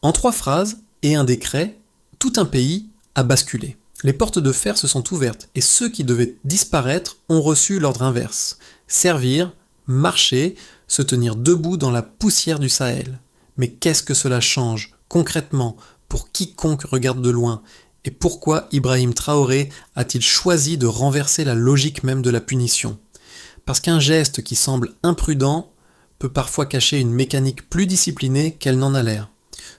En 3 phrases et un décret, tout un pays a basculé. Les portes de fer se sont ouvertes et ceux qui devaient disparaître ont reçu l'ordre inverse. Servir, marcher, se tenir debout dans la poussière du Sahel. Mais qu'est-ce que cela change, concrètement, pour quiconque regarde de loin? Et pourquoi Ibrahim Traoré a-t-il choisi de renverser la logique même de la punition? Parce qu'un geste qui semble imprudent peut parfois cacher une mécanique plus disciplinée qu'elle n'en a l'air.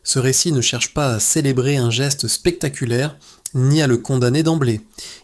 Ce récit ne cherche pas à célébrer un geste spectaculaire, ni à le condamner d'emblée.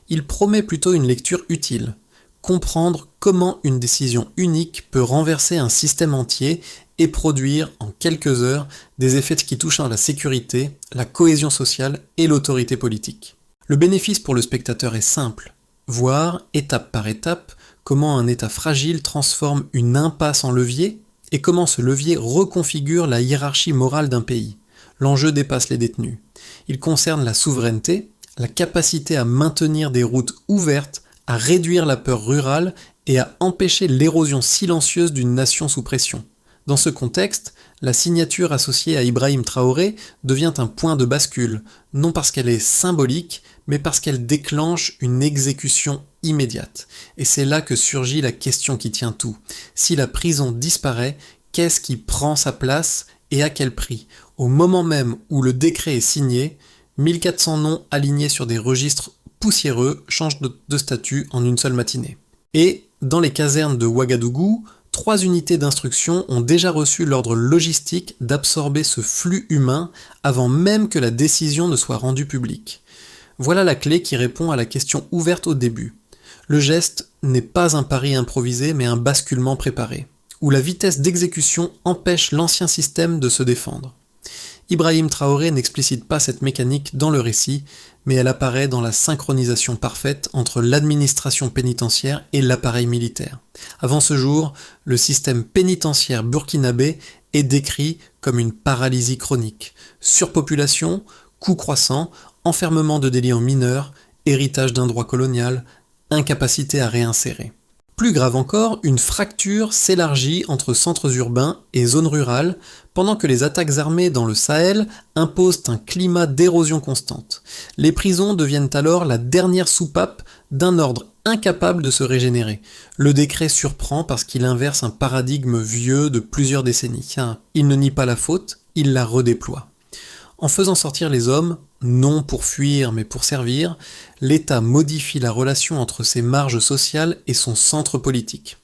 Il promet plutôt une lecture utile. Comprendre comment une décision unique peut renverser un système entier et produire, en quelques heures, des effets qui touchent à la sécurité, la cohésion sociale et l'autorité politique. Le bénéfice pour le spectateur est simple. Voir, étape par étape, comment un État fragile transforme une impasse en levier et comment ce levier reconfigure la hiérarchie morale d'un pays. L'enjeu dépasse les détenus. Il concerne la souveraineté, la capacité à maintenir des routes ouvertes, à réduire la peur rurale et à empêcher l'érosion silencieuse d'une nation sous pression. Dans ce contexte, la signature associée à Ibrahim Traoré devient un point de bascule, non parce qu'elle est symbolique, mais parce qu'elle déclenche une exécution immédiate. Et c'est là que surgit la question qui tient tout. Si la prison disparaît, qu'est-ce qui prend sa place et à quel prix? Au moment même où le décret est signé, 1400 noms alignés sur des registres poussiéreux changent de statut en une seule matinée. Et, dans les casernes de Ouagadougou, 3 unités d'instruction ont déjà reçu l'ordre logistique d'absorber ce flux humain avant même que la décision ne soit rendue publique. Voilà la clé qui répond à la question ouverte au début. Le geste n'est pas un pari improvisé mais un basculement préparé, où la vitesse d'exécution empêche l'ancien système de se défendre. Ibrahim Traoré n'explicite pas cette mécanique dans le récit, mais elle apparaît dans la synchronisation parfaite entre l'administration pénitentiaire et l'appareil militaire. Avant ce jour, le système pénitentiaire burkinabé est décrit comme une paralysie chronique. Surpopulation, coûts croissants, enfermement de délinquants mineurs, héritage d'un droit colonial, incapacité à réinsérer. Plus grave encore, une fracture s'élargit entre centres urbains et zones rurales, pendant que les attaques armées dans le Sahel imposent un climat d'érosion constante. Les prisons deviennent alors la dernière soupape d'un ordre incapable de se régénérer. Le décret surprend parce qu'il inverse un paradigme vieux de plusieurs décennies. Il ne nie pas la faute, il la redéploie. En faisant sortir les hommes, non pour fuir mais pour servir, l'État modifie la relation entre ses marges sociales et son centre politique.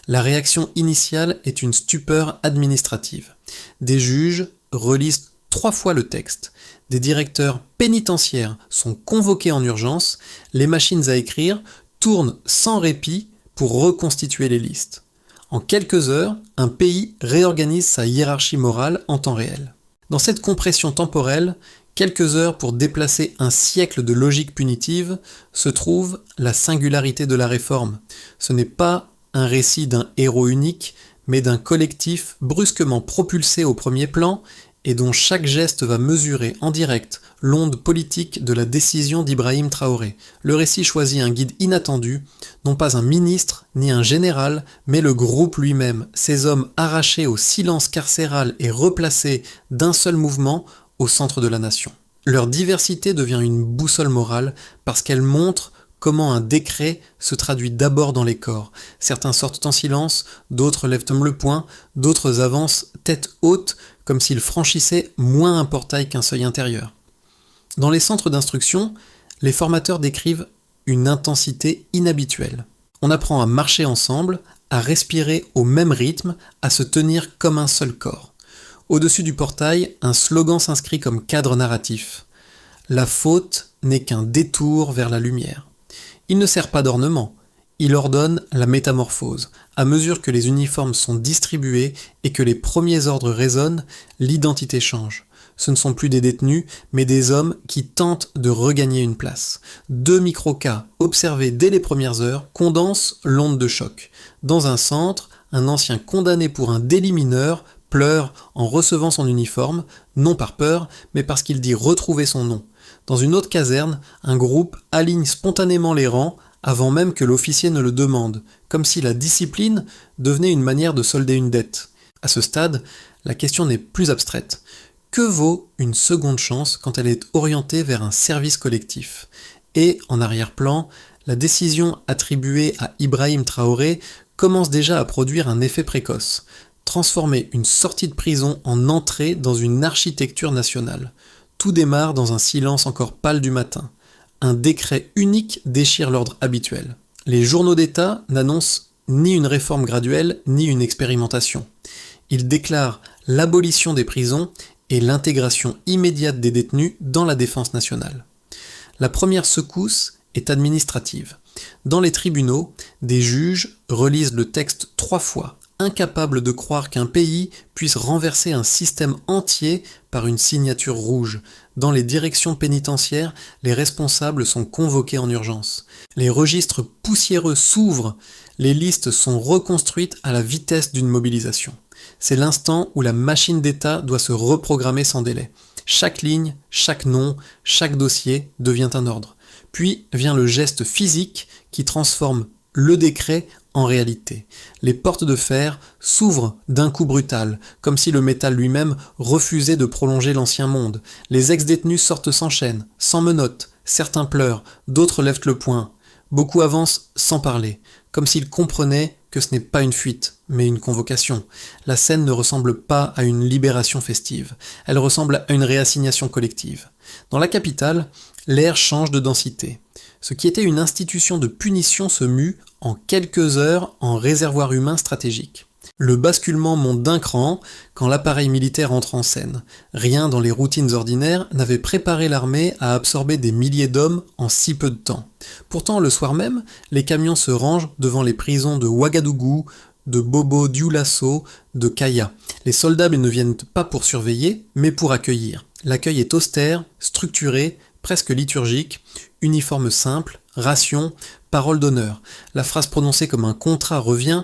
La réaction initiale est une stupeur administrative. Des juges relisent 3 fois le texte. Des directeurs pénitentiaires sont convoqués en urgence. Les machines à écrire tournent sans répit pour reconstituer les listes. En quelques heures, un pays réorganise sa hiérarchie morale en temps réel. Dans cette compression temporelle, quelques heures pour déplacer un siècle de logique punitive, se trouve la singularité de la réforme. Ce n'est pas un récit d'un héros unique, mais d'un collectif brusquement propulsé au premier plan et dont chaque geste va mesurer en direct l'onde politique de la décision d'Ibrahim Traoré. Le récit choisit un guide inattendu, non pas un ministre ni un général, mais le groupe lui-même, ces hommes arrachés au silence carcéral et replacés d'un seul mouvement au centre de la nation. Leur diversité devient une boussole morale parce qu'elle montre comment un décret se traduit d'abord dans les corps. Certains sortent en silence, d'autres lèvent le poing, d'autres avancent tête haute comme s'ils franchissaient moins un portail qu'un seuil intérieur. Dans les centres d'instruction, les formateurs décrivent une intensité inhabituelle. On apprend à marcher ensemble, à respirer au même rythme, à se tenir comme un seul corps. Au-dessus du portail, un slogan s'inscrit comme cadre narratif. La faute n'est qu'un détour vers la lumière. Il ne sert pas d'ornement, il ordonne la métamorphose. À mesure que les uniformes sont distribués et que les premiers ordres résonnent, l'identité change. Ce ne sont plus des détenus, mais des hommes qui tentent de regagner une place. 2 micro-cas observés dès les premières heures condensent l'onde de choc. Dans un centre, un ancien condamné pour un délit mineur pleure en recevant son uniforme, non par peur, mais parce qu'il dit retrouver son nom. Dans une autre caserne, un groupe aligne spontanément les rangs avant même que l'officier ne le demande, comme si la discipline devenait une manière de solder une dette. À ce stade, la question n'est plus abstraite. Que vaut une seconde chance quand elle est orientée vers un service collectif? Et en arrière-plan, la décision attribuée à Ibrahim Traoré commence déjà à produire un effet précoce. Transformer une sortie de prison en entrée dans une architecture nationale. Tout démarre dans un silence encore pâle du matin. Un décret unique déchire l'ordre habituel. Les journaux d'État n'annoncent ni une réforme graduelle, ni une expérimentation. Ils déclarent l'abolition des prisons et l'intégration immédiate des détenus dans la défense nationale. La première secousse est administrative. Dans les tribunaux, des juges relisent le texte 3 fois, incapables de croire qu'un pays puisse renverser un système entier par une signature rouge. Dans les directions pénitentiaires, les responsables sont convoqués en urgence. Les registres poussiéreux s'ouvrent, les listes sont reconstruites à la vitesse d'une mobilisation. C'est l'instant où la machine d'État doit se reprogrammer sans délai. Chaque ligne, chaque nom, chaque dossier devient un ordre. Puis vient le geste physique qui transforme le décret en réalité. Les portes de fer s'ouvrent d'un coup brutal, comme si le métal lui-même refusait de prolonger l'ancien monde. Les ex-détenus sortent sans chaîne, sans menottes, certains pleurent, d'autres lèvent le poing. Beaucoup avancent sans parler, comme s'ils comprenaient que ce n'est pas une fuite, mais une convocation. La scène ne ressemble pas à une libération festive, elle ressemble à une réassignation collective. Dans la capitale, l'air change de densité. Ce qui était une institution de punition se mue en quelques heures en réservoir humain stratégique. Le basculement monte d'un cran quand l'appareil militaire entre en scène. Rien dans les routines ordinaires n'avait préparé l'armée à absorber des milliers d'hommes en si peu de temps. Pourtant, le soir même, les camions se rangent devant les prisons de Ouagadougou, de Bobo Dioulasso, de Kaya. Les soldats ne viennent pas pour surveiller, mais pour accueillir. L'accueil est austère, structuré, presque liturgique, uniforme simple, ration, parole d'honneur. La phrase prononcée comme un contrat revient: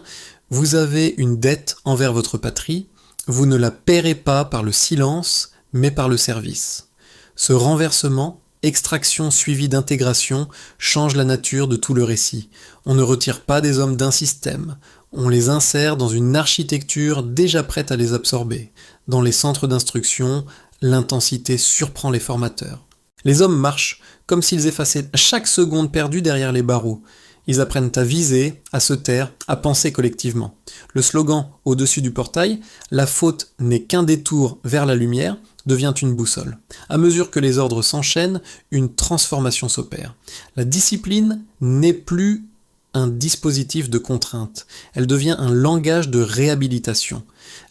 vous avez une dette envers votre patrie, vous ne la paierez pas par le silence, mais par le service. Ce renversement, extraction suivie d'intégration, change la nature de tout le récit. On ne retire pas des hommes d'un système, on les insère dans une architecture déjà prête à les absorber. Dans les centres d'instruction, l'intensité surprend les formateurs. Les hommes marchent comme s'ils effaçaient chaque seconde perdue derrière les barreaux. Ils apprennent à viser, à se taire, à penser collectivement. Le slogan au-dessus du portail, la faute n'est qu'un détour vers la lumière, devient une boussole. À mesure que les ordres s'enchaînent, une transformation s'opère. La discipline n'est plus un dispositif de contrainte, elle devient un langage de réhabilitation.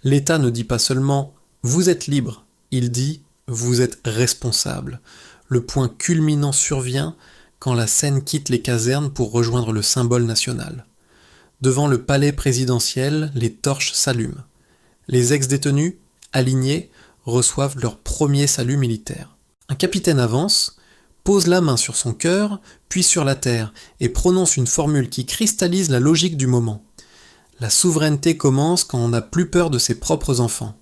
L'État ne dit pas seulement « vous êtes libre », il dit « vous êtes responsable ». Le point culminant survient quand la scène quitte les casernes pour rejoindre le symbole national. Devant le palais présidentiel, les torches s'allument. Les ex-détenus, alignés, reçoivent leur premier salut militaire. Un capitaine avance, pose la main sur son cœur, puis sur la terre, et prononce une formule qui cristallise la logique du moment. La souveraineté commence quand on n'a plus peur de ses propres enfants.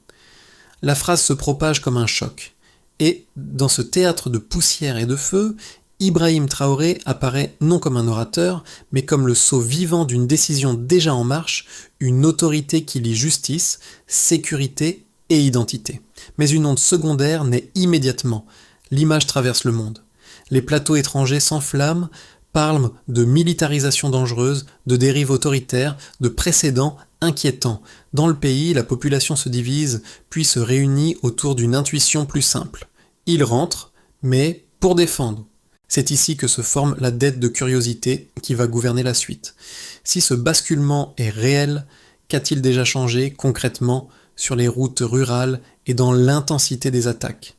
La phrase se propage comme un choc. Et, dans ce théâtre de poussière et de feu, Ibrahim Traoré apparaît non comme un orateur, mais comme le sceau vivant d'une décision déjà en marche, une autorité qui lie justice, sécurité et identité. Mais une onde secondaire naît immédiatement. L'image traverse le monde. Les plateaux étrangers s'enflamment, parlent de militarisation dangereuse, de dérive autoritaire, de précédents inquiétants. Dans le pays, la population se divise, puis se réunit autour d'une intuition plus simple. Ils rentrent, mais pour défendre. C'est ici que se forme la dette de curiosité qui va gouverner la suite. Si ce basculement est réel, qu'a-t-il déjà changé concrètement sur les routes rurales et dans l'intensité des attaques?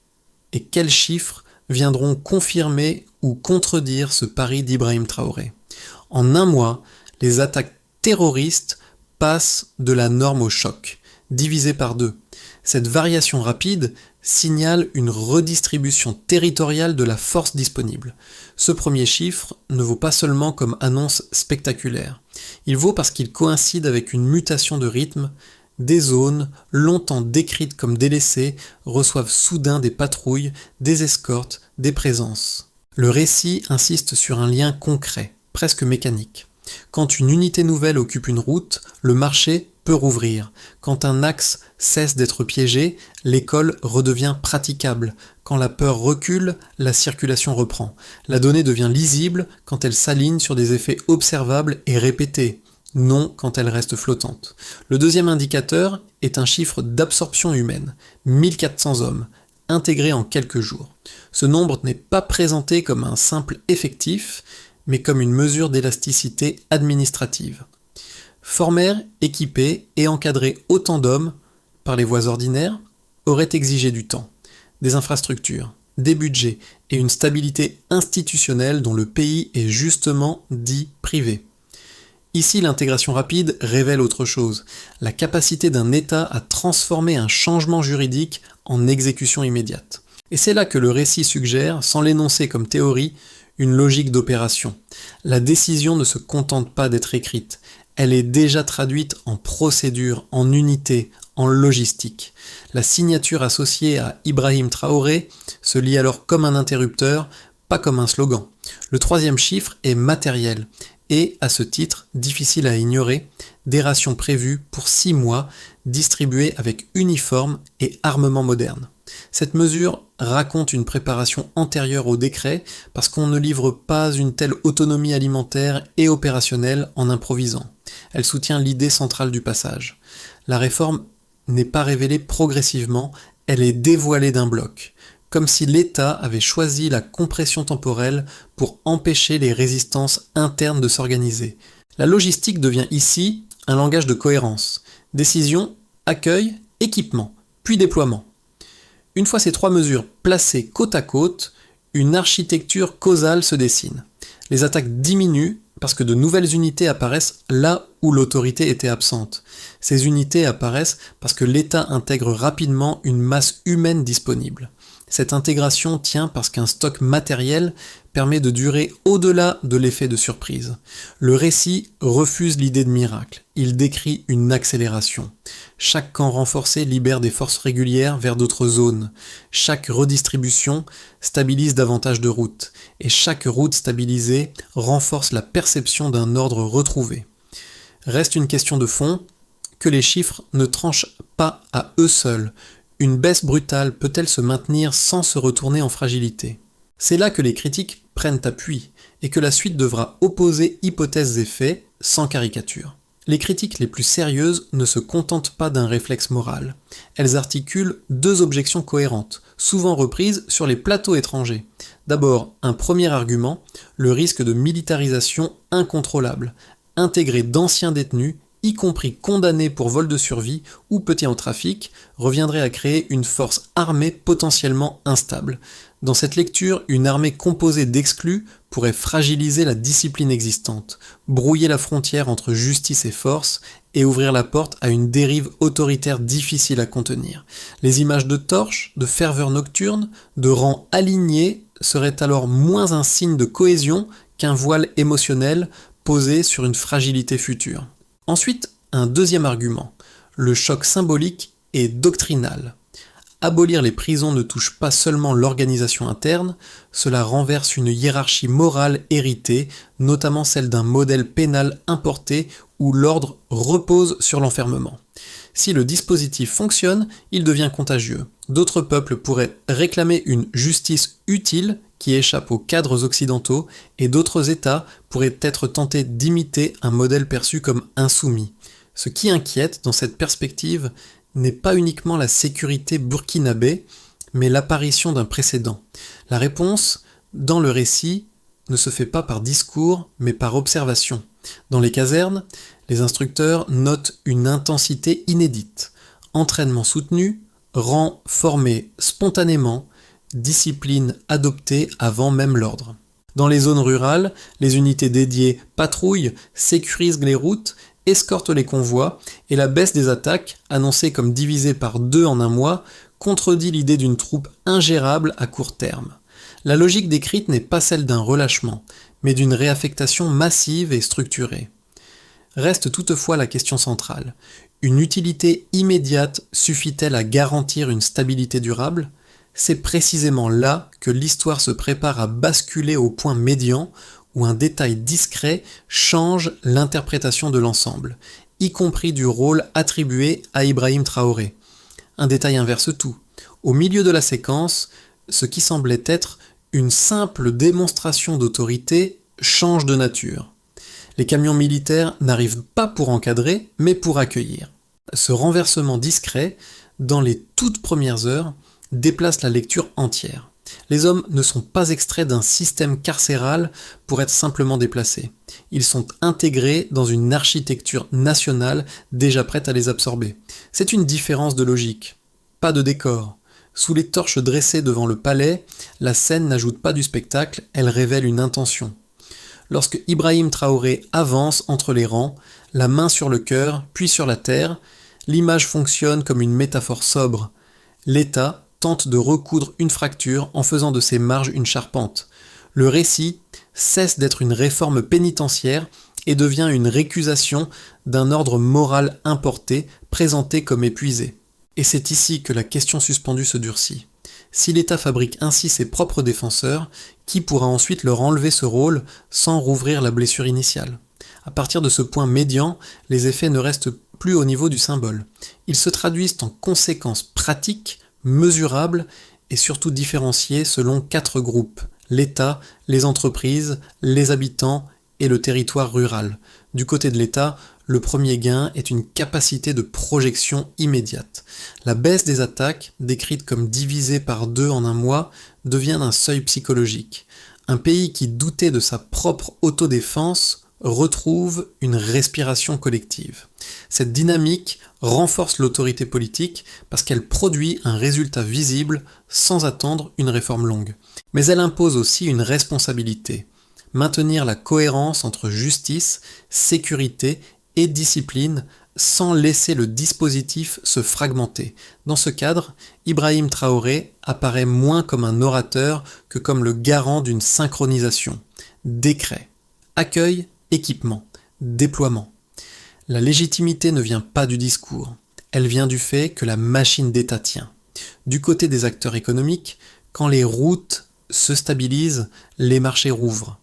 Et quels chiffres viendront confirmer ou contredire ce pari d'Ibrahim Traoré? En un mois, les attaques terroristes passent de la norme au choc, divisées par 2. Cette variation rapide signale une redistribution territoriale de la force disponible. Ce premier chiffre ne vaut pas seulement comme annonce spectaculaire. Il vaut parce qu'il coïncide avec une mutation de rythme. Des zones, longtemps décrites comme délaissées, reçoivent soudain des patrouilles, des escortes, des présences. Le récit insiste sur un lien concret, presque mécanique. Quand une unité nouvelle occupe une route, le marché peut rouvrir. Quand un axe cesse d'être piégé, l'école redevient praticable. Quand la peur recule, la circulation reprend. La donnée devient lisible quand elle s'aligne sur des effets observables et répétés, non quand elle reste flottante. Le deuxième indicateur est un chiffre d'absorption humaine, 1400 hommes, intégrés en quelques jours. Ce nombre n'est pas présenté comme un simple effectif, mais comme une mesure d'élasticité administrative. Former, équiper et encadrer autant d'hommes par les voies ordinaires aurait exigé du temps, des infrastructures, des budgets et une stabilité institutionnelle dont le pays est justement dit privé. Ici, l'intégration rapide révèle autre chose, la capacité d'un État à transformer un changement juridique en exécution immédiate. Et c'est là que le récit suggère, sans l'énoncer comme théorie, une logique d'opération. La décision ne se contente pas d'être écrite, elle est déjà traduite en procédure, en unité, en logistique. La signature associée à Ibrahim Traoré se lit alors comme un interrupteur, pas comme un slogan. Le troisième chiffre est matériel et, à ce titre, difficile à ignorer, des rations prévues pour 6 mois, distribuées avec uniforme et armement moderne. Cette mesure raconte une préparation antérieure au décret parce qu'on ne livre pas une telle autonomie alimentaire et opérationnelle en improvisant. Elle soutient l'idée centrale du passage. La réforme n'est pas révélée progressivement, elle est dévoilée d'un bloc, comme si l'État avait choisi la compression temporelle pour empêcher les résistances internes de s'organiser. La logistique devient ici un langage de cohérence. Décision, accueil, équipement, puis déploiement. Une fois ces 3 mesures placées côte à côte, une architecture causale se dessine. Les attaques diminuent parce que de nouvelles unités apparaissent là où l'autorité était absente. Ces unités apparaissent parce que l'État intègre rapidement une masse humaine disponible. Cette intégration tient parce qu'un stock matériel permet de durer au-delà de l'effet de surprise. Le récit refuse l'idée de miracle, il décrit une accélération. Chaque camp renforcé libère des forces régulières vers d'autres zones. Chaque redistribution stabilise davantage de routes, et chaque route stabilisée renforce la perception d'un ordre retrouvé. Reste une question de fond, que les chiffres ne tranchent pas à eux seuls. Une baisse brutale peut-elle se maintenir sans se retourner en fragilité ? C'est là que les critiques prennent appui, et que la suite devra opposer hypothèses et faits, sans caricature. Les critiques les plus sérieuses ne se contentent pas d'un réflexe moral. Elles articulent 2 objections cohérentes, souvent reprises sur les plateaux étrangers. D'abord, un premier argument, le risque de militarisation incontrôlable, intégrer d'anciens détenus, y compris condamnés pour vol de survie ou petit en trafic, reviendrait à créer une force armée potentiellement instable. Dans cette lecture, une armée composée d'exclus pourrait fragiliser la discipline existante, brouiller la frontière entre justice et force et ouvrir la porte à une dérive autoritaire difficile à contenir. Les images de torches, de ferveur nocturne, de rangs alignés seraient alors moins un signe de cohésion qu'un voile émotionnel posé sur une fragilité future. Ensuite, un deuxième argument, le choc symbolique et doctrinal. Abolir les prisons ne touche pas seulement l'organisation interne, cela renverse une hiérarchie morale héritée, notamment celle d'un modèle pénal importé où l'ordre repose sur l'enfermement. Si le dispositif fonctionne, il devient contagieux. D'autres peuples pourraient réclamer une justice utile qui échappe aux cadres occidentaux et d'autres États pourraient être tentés d'imiter un modèle perçu comme insoumis. Ce qui inquiète dans cette perspective n'est pas uniquement la sécurité burkinabé, mais l'apparition d'un précédent. La réponse, dans le récit, ne se fait pas par discours, mais par observation. Dans les casernes, les instructeurs notent une intensité inédite. Entraînement soutenu, rang formé spontanément, discipline adoptée avant même l'ordre. Dans les zones rurales, les unités dédiées patrouillent, sécurisent les routes, escortent les convois, et la baisse des attaques, annoncée comme divisée par 2 en un mois, contredit l'idée d'une troupe ingérable à court terme. La logique décrite n'est pas celle d'un relâchement, mais d'une réaffectation massive et structurée. Reste toutefois la question centrale. Une utilité immédiate suffit-elle à garantir une stabilité durable ? C'est précisément là que l'histoire se prépare à basculer au point médian où un détail discret change l'interprétation de l'ensemble. y compris du rôle attribué à Ibrahim Traoré. Un détail inverse tout. Au milieu de la séquence, ce qui semblait être une simple démonstration d'autorité change de nature. Les camions militaires n'arrivent pas pour encadrer, mais pour accueillir. Ce renversement discret, dans les toutes premières heures, déplace la lecture entière. Les hommes ne sont pas extraits d'un système carcéral pour être simplement déplacés. Ils sont intégrés dans une architecture nationale déjà prête à les absorber. C'est une différence de logique. Pas de décor. Sous les torches dressées devant le palais, la scène n'ajoute pas du spectacle, elle révèle une intention. Lorsque Ibrahim Traoré avance entre les rangs, la main sur le cœur, puis sur la terre, l'image fonctionne comme une métaphore sobre. L'État tente de recoudre une fracture en faisant de ses marges une charpente. Le récit cesse d'être une réforme pénitentiaire et devient une récusation d'un ordre moral importé, présenté comme épuisé. Et c'est ici que la question suspendue se durcit. Si l'État fabrique ainsi ses propres défenseurs, qui pourra ensuite leur enlever ce rôle sans rouvrir la blessure initiale ? À partir de ce point médian, les effets ne restent plus au niveau du symbole. Ils se traduisent en conséquences pratiques, mesurables et surtout différenciées selon 4 groupes: l'État, les entreprises, les habitants et le territoire rural. Du côté de l'État, le premier gain est une capacité de projection immédiate. La baisse des attaques, décrite comme divisée par 2 en un mois, devient un seuil psychologique. Un pays qui doutait de sa propre autodéfense retrouve une respiration collective. Cette dynamique renforce l'autorité politique parce qu'elle produit un résultat visible sans attendre une réforme longue. Mais elle impose aussi une responsabilité: maintenir la cohérence entre justice, sécurité et discipline sans laisser le dispositif se fragmenter. Dans ce cadre, Ibrahim Traoré apparaît moins comme un orateur que comme le garant d'une synchronisation. Décret, accueil, équipement, déploiement. La légitimité ne vient pas du discours, elle vient du fait que la machine d'État tient. Du côté des acteurs économiques, quand les routes se stabilisent, les marchés rouvrent.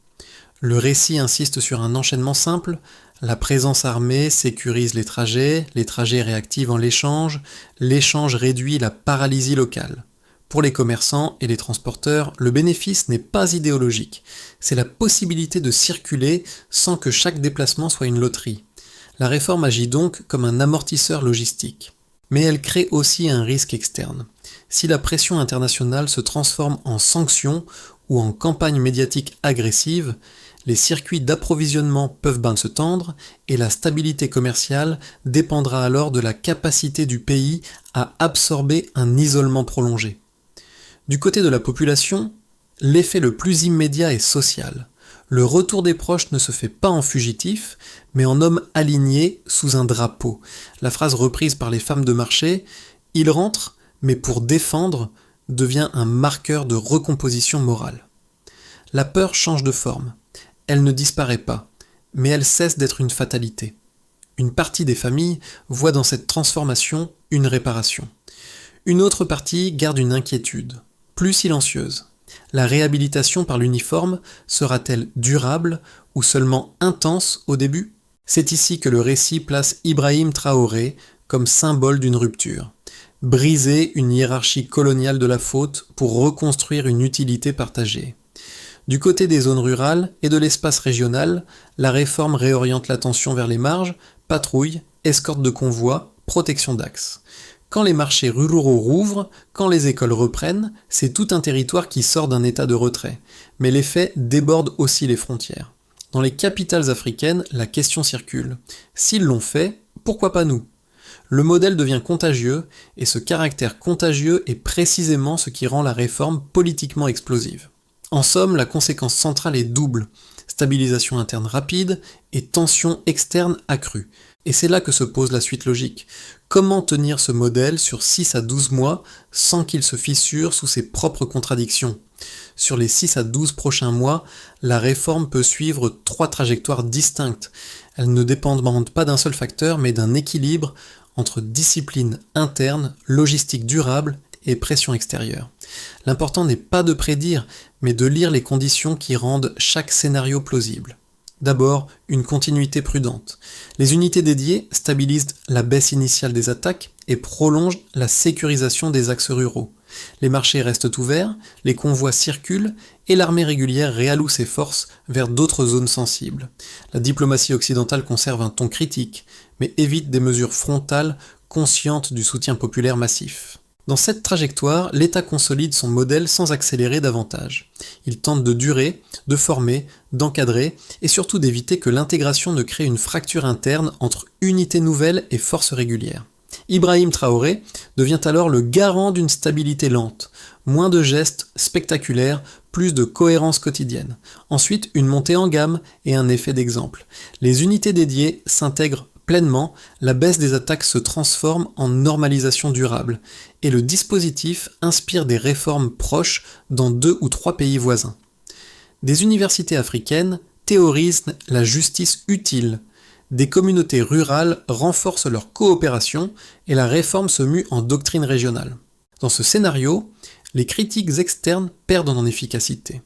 Le récit insiste sur un enchaînement simple: la présence armée sécurise les trajets réactivent en l'échange réduit la paralysie locale. Pour les commerçants et les transporteurs, le bénéfice n'est pas idéologique, c'est la possibilité de circuler sans que chaque déplacement soit une loterie. La réforme agit donc comme un amortisseur logistique. Mais elle crée aussi un risque externe. Si la pression internationale se transforme en sanction ou en campagne médiatique agressive, les circuits d'approvisionnement peuvent bien se tendre et la stabilité commerciale dépendra alors de la capacité du pays à absorber un isolement prolongé. Du côté de la population, l'effet le plus immédiat est social. Le retour des proches ne se fait pas en fugitif, mais en homme aligné sous un drapeau. La phrase reprise par les femmes de marché « il rentre, mais pour défendre » devient un marqueur de recomposition morale. La peur change de forme. Elle ne disparaît pas, mais elle cesse d'être une fatalité. Une partie des familles voit dans cette transformation une réparation. Une autre partie garde une inquiétude, plus silencieuse. La réhabilitation par l'uniforme sera-t-elle durable ou seulement intense au début ? C'est ici que le récit place Ibrahim Traoré comme symbole d'une rupture. Briser une hiérarchie coloniale de la faute pour reconstruire une utilité partagée. Du côté des zones rurales et de l'espace régional, la réforme réoriente l'attention vers les marges, patrouilles, escorte de convois, protection d'axes. Quand les marchés ruraux rouvrent, quand les écoles reprennent, c'est tout un territoire qui sort d'un état de retrait. Mais l'effet déborde aussi les frontières. Dans les capitales africaines, la question circule. S'ils l'ont fait, pourquoi pas nous ? Le modèle devient contagieux, et ce caractère contagieux est précisément ce qui rend la réforme politiquement explosive. En somme, la conséquence centrale est double: stabilisation interne rapide et tension externe accrue. Et c'est là que se pose la suite logique. Comment tenir ce modèle sur 6 à 12 mois sans qu'il se fissure sous ses propres contradictions ? Sur les 6 à 12 prochains mois, la réforme peut suivre 3 trajectoires distinctes. Elles ne dépendent pas d'un seul facteur, mais d'un équilibre entre discipline interne, logistique durable et pression extérieure. L'important n'est pas de prédire, mais de lire les conditions qui rendent chaque scénario plausible. D'abord, une continuité prudente. Les unités dédiées stabilisent la baisse initiale des attaques et prolongent la sécurisation des axes ruraux. Les marchés restent ouverts, les convois circulent et l'armée régulière réalloue ses forces vers d'autres zones sensibles. La diplomatie occidentale conserve un ton critique, mais évite des mesures frontales conscientes du soutien populaire massif. Dans cette trajectoire, l'État consolide son modèle sans accélérer davantage. Il tente de durer, de former, d'encadrer et surtout d'éviter que l'intégration ne crée une fracture interne entre unités nouvelles et forces régulières. Ibrahim Traoré devient alors le garant d'une stabilité lente, moins de gestes spectaculaires, plus de cohérence quotidienne. Ensuite, une montée en gamme et un effet d'exemple. Les unités dédiées s'intègrent pleinement, la baisse des attaques se transforme en normalisation durable, et le dispositif inspire des réformes proches dans 2 ou 3 pays voisins. Des universités africaines théorisent la justice utile, des communautés rurales renforcent leur coopération et la réforme se mue en doctrine régionale. Dans ce scénario, les critiques externes perdent en efficacité.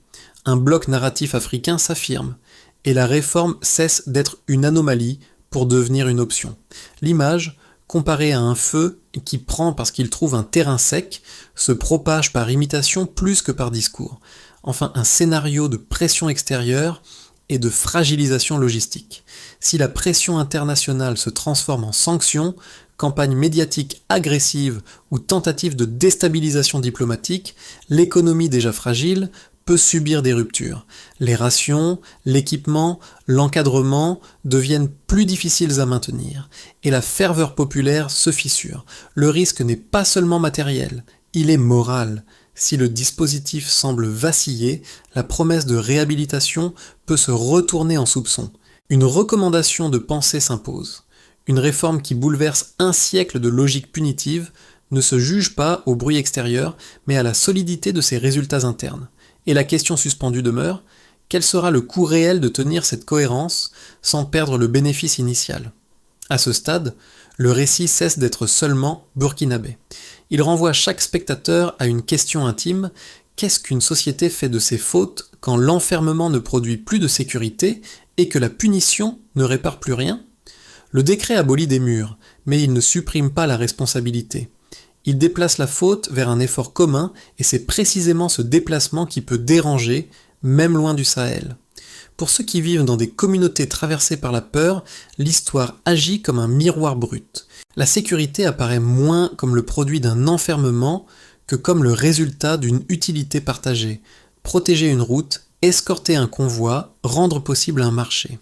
Un bloc narratif africain s'affirme, et la réforme cesse d'être une anomalie pour devenir une option. L'image, comparée à un feu qui prend parce qu'il trouve un terrain sec, se propage par imitation plus que par discours. Enfin, un scénario de pression extérieure et de fragilisation logistique. Si la pression internationale se transforme en sanction, campagne médiatique agressive ou tentative de déstabilisation diplomatique, l'économie déjà fragile peut subir des ruptures. Les rations, l'équipement, l'encadrement deviennent plus difficiles à maintenir, et la ferveur populaire se fissure. Le risque n'est pas seulement matériel, il est moral. Si le dispositif semble vaciller, la promesse de réhabilitation peut se retourner en soupçon. Une recommandation de pensée s'impose. Une réforme qui bouleverse un siècle de logique punitive ne se juge pas au bruit extérieur, mais à la solidité de ses résultats internes. Et la question suspendue demeure, quel sera le coût réel de tenir cette cohérence sans perdre le bénéfice initial ? À ce stade, le récit cesse d'être seulement burkinabé. Il renvoie chaque spectateur à une question intime, qu'est-ce qu'une société fait de ses fautes quand l'enfermement ne produit plus de sécurité et que la punition ne répare plus rien ? Le décret abolit des murs, mais il ne supprime pas la responsabilité. Il déplace la faute vers un effort commun et c'est précisément ce déplacement qui peut déranger, même loin du Sahel. Pour ceux qui vivent dans des communautés traversées par la peur, l'histoire agit comme un miroir brut. La sécurité apparaît moins comme le produit d'un enfermement que comme le résultat d'une utilité partagée. Protéger une route, escorter un convoi, rendre possible un marché.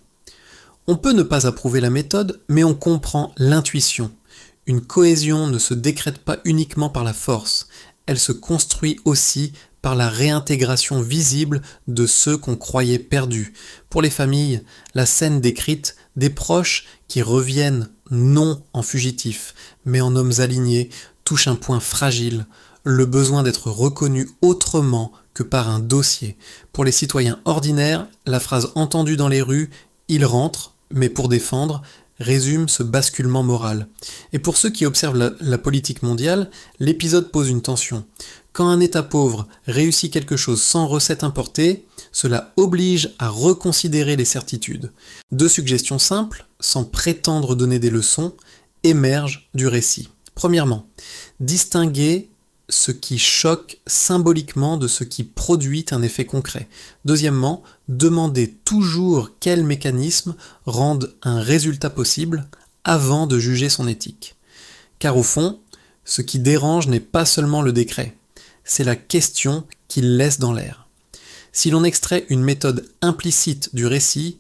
On peut ne pas approuver la méthode, mais on comprend l'intuition. Une cohésion ne se décrète pas uniquement par la force, elle se construit aussi par la réintégration visible de ceux qu'on croyait perdus. Pour les familles, la scène décrite des proches qui reviennent non en fugitifs, mais en hommes alignés, touche un point fragile, le besoin d'être reconnu autrement que par un dossier. Pour les citoyens ordinaires, la phrase entendue dans les rues « il rentre, mais pour défendre » résume ce basculement moral. Et pour ceux qui observent la politique mondiale, l'épisode pose une tension. Quand un État pauvre réussit quelque chose sans recette importée, cela oblige à reconsidérer les certitudes. 2 suggestions simples, sans prétendre donner des leçons, émergent du récit. Premièrement, distinguer ce qui choque symboliquement de ce qui produit un effet concret. Deuxièmement, demander toujours quels mécanismes rendent un résultat possible avant de juger son éthique. Car au fond, ce qui dérange n'est pas seulement le décret, c'est la question qu'il laisse dans l'air. Si l'on extrait une méthode implicite du récit,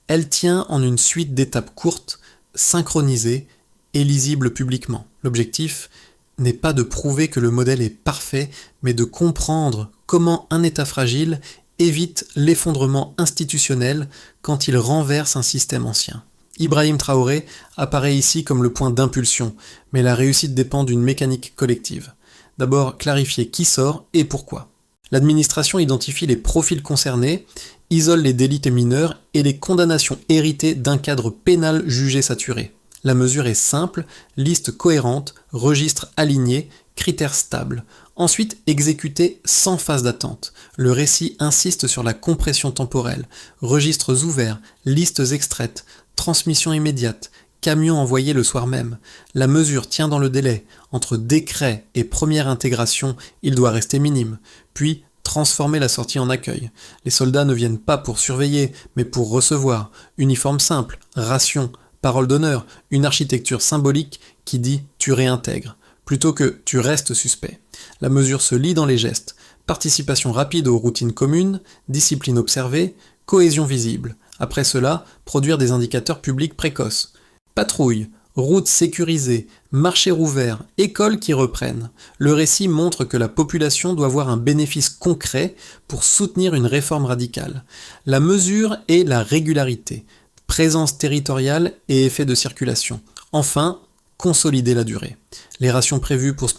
elle tient en une suite d'étapes courtes, synchronisées et lisibles publiquement. L'objectif n'est pas de prouver que le modèle est parfait, mais de comprendre comment un État fragile évite l'effondrement institutionnel quand il renverse un système ancien. Ibrahim Traoré apparaît ici comme le point d'impulsion, mais la réussite dépend d'une mécanique collective. D'abord, clarifier qui sort et pourquoi. L'administration identifie les profils concernés, isole les délits mineurs et les condamnations héritées d'un cadre pénal jugé saturé. La mesure est simple, liste cohérente, registre aligné, critères stables. Ensuite, exécuté sans phase d'attente. Le récit insiste sur la compression temporelle, registres ouverts, listes extraites, transmission immédiate, camion envoyé le soir même. La mesure tient dans le délai. Entre décret et première intégration, il doit rester minime. Puis, transformer la sortie en accueil. Les soldats ne viennent pas pour surveiller, mais pour recevoir. Uniforme simple, ration, parole d'honneur, une architecture symbolique qui dit « tu réintègres », plutôt que « tu restes suspect ». La mesure se lit dans les gestes. Participation rapide aux routines communes, discipline observée, cohésion visible. Après cela, produire des indicateurs publics précoces. Patrouille, routes sécurisées, marchés rouverts, écoles qui reprennent. Le récit montre que la population doit voir un bénéfice concret pour soutenir une réforme radicale. La mesure est la régularité, présence territoriale et effet de circulation. Enfin, consolider la durée. Les rations prévues pour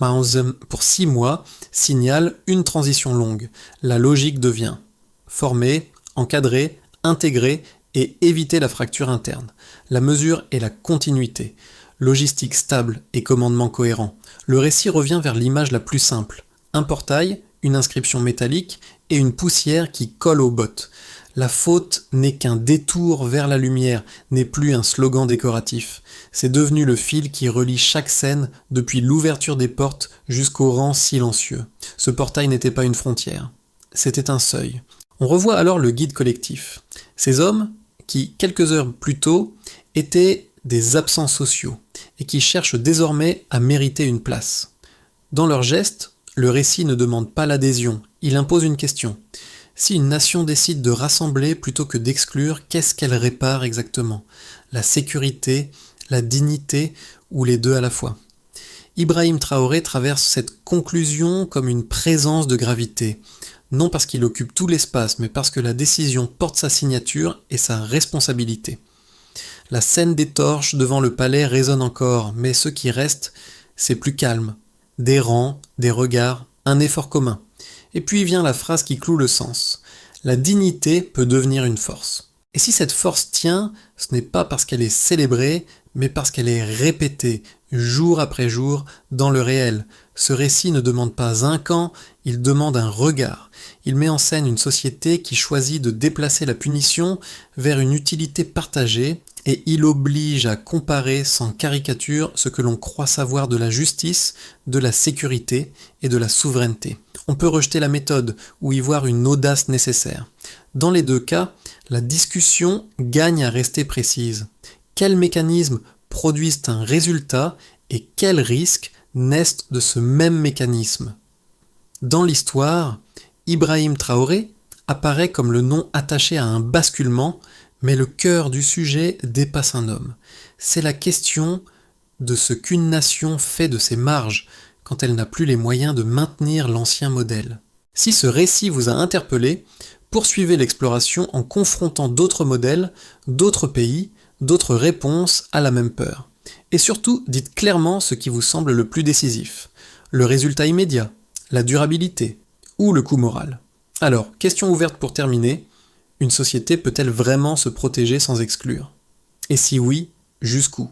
6 mois signalent une transition longue. La logique devient former, encadrer, intégrer et éviter la fracture interne. La mesure est la continuité. Logistique stable et commandement cohérent. Le récit revient vers l'image la plus simple. Un portail, une inscription métallique et une poussière qui colle aux bottes. La faute n'est qu'un détour vers la lumière, n'est plus un slogan décoratif. C'est devenu le fil qui relie chaque scène depuis l'ouverture des portes jusqu'au rang silencieux. Ce portail n'était pas une frontière, c'était un seuil. On revoit alors le guide collectif. Ces hommes, qui, quelques heures plus tôt, étaient des absents sociaux, et qui cherchent désormais à mériter une place. Dans leurs gestes, le récit ne demande pas l'adhésion, il impose une question. Si une nation décide de rassembler plutôt que d'exclure, qu'est-ce qu'elle répare exactement? La sécurité, la dignité ou les deux à la fois? Ibrahim Traoré traverse cette conclusion comme une présence de gravité, non parce qu'il occupe tout l'espace, mais parce que la décision porte sa signature et sa responsabilité. La scène des torches devant le palais résonne encore, mais ce qui reste, c'est plus calme. Des rangs, des regards, un effort commun. Et puis vient la phrase qui cloue le sens. La dignité peut devenir une force. Et si cette force tient, ce n'est pas parce qu'elle est célébrée, mais parce qu'elle est répétée, jour après jour, dans le réel. Ce récit ne demande pas un camp, il demande un regard. Il met en scène une société qui choisit de déplacer la punition vers une utilité partagée, et il oblige à comparer sans caricature ce que l'on croit savoir de la justice, de la sécurité et de la souveraineté. On peut rejeter la méthode ou y voir une audace nécessaire. Dans les deux cas, la discussion gagne à rester précise. Quels mécanismes produisent un résultat et quels risques naissent de ce même mécanisme? Dans l'histoire, Ibrahim Traoré apparaît comme le nom attaché à un basculement, mais le cœur du sujet dépasse un homme. C'est la question de ce qu'une nation fait de ses marges quand elle n'a plus les moyens de maintenir l'ancien modèle. Si ce récit vous a interpellé, poursuivez l'exploration en confrontant d'autres modèles, d'autres pays, d'autres réponses à la même peur. Et surtout, dites clairement ce qui vous semble le plus décisif. Le résultat immédiat, la durabilité ou le coût moral. Alors, question ouverte pour terminer, une société peut-elle vraiment se protéger sans exclure? Et si oui, jusqu'où?